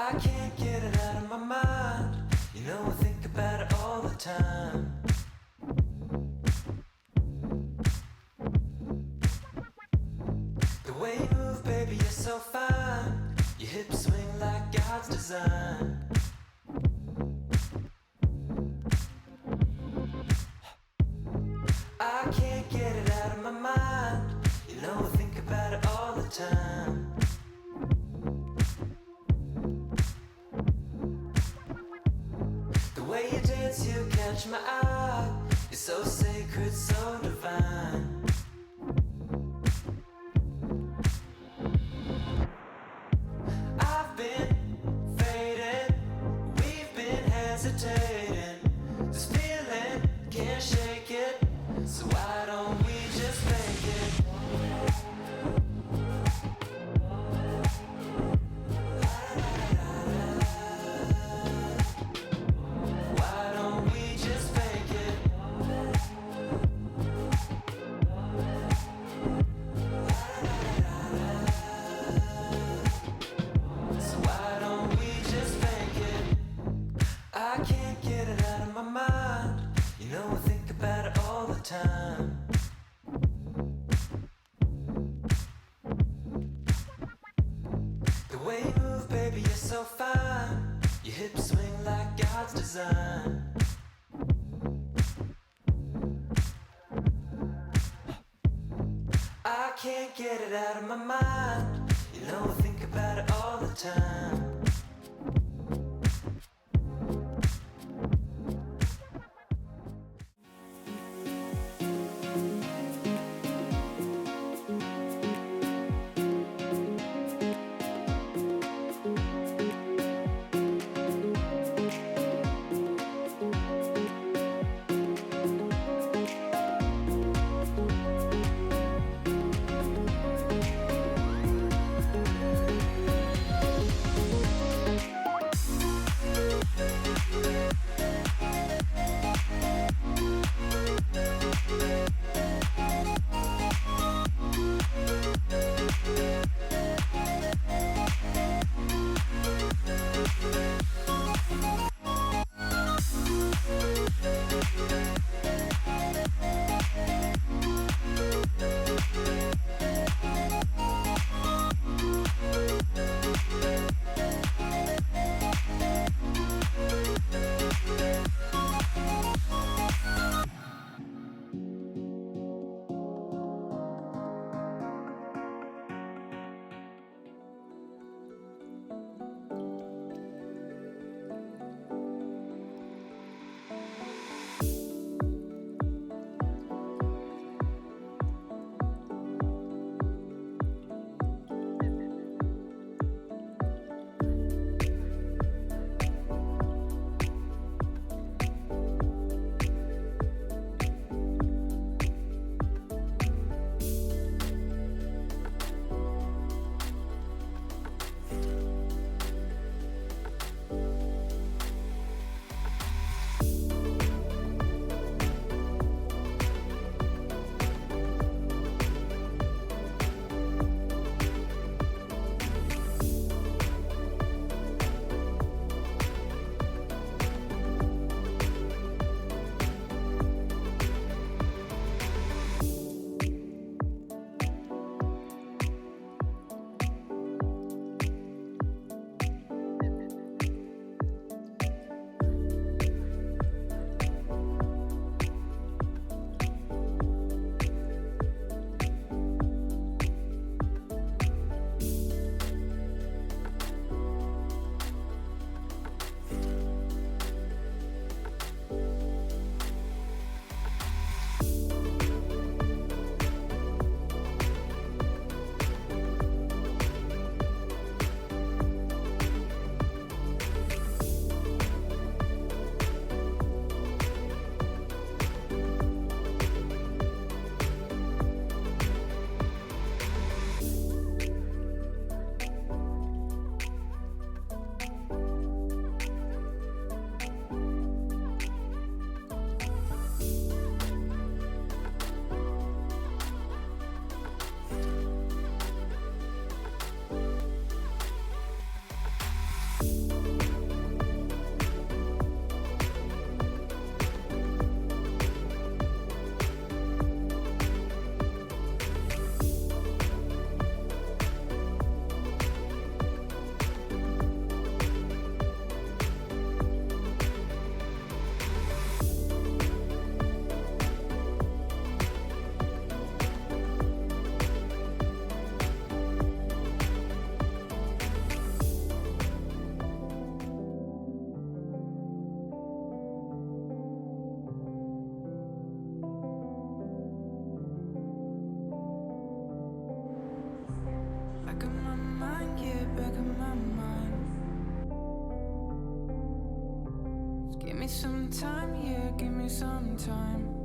I can't get it out of my mind. You know I think about it all the time. The way you move, baby, you're so fine. Your hips swing like God's design. I can't get it out of my mind. You know I think about it all the time. The way you dance, you catch my eye. You're so sacred, so divine. I've been fading, we've been hesitating. This feeling, can't shake it. So why don't we just make it? Why don't we just make it? So why don't we just make it? I can't get it out of my mind. You know I think about it all the time. The way you move, baby, you're so fine. Your hips swing like God's design. I can't get it out of my mind. You know I think about it all the time. back of my mind. Just give me some time, yeah, give me some time.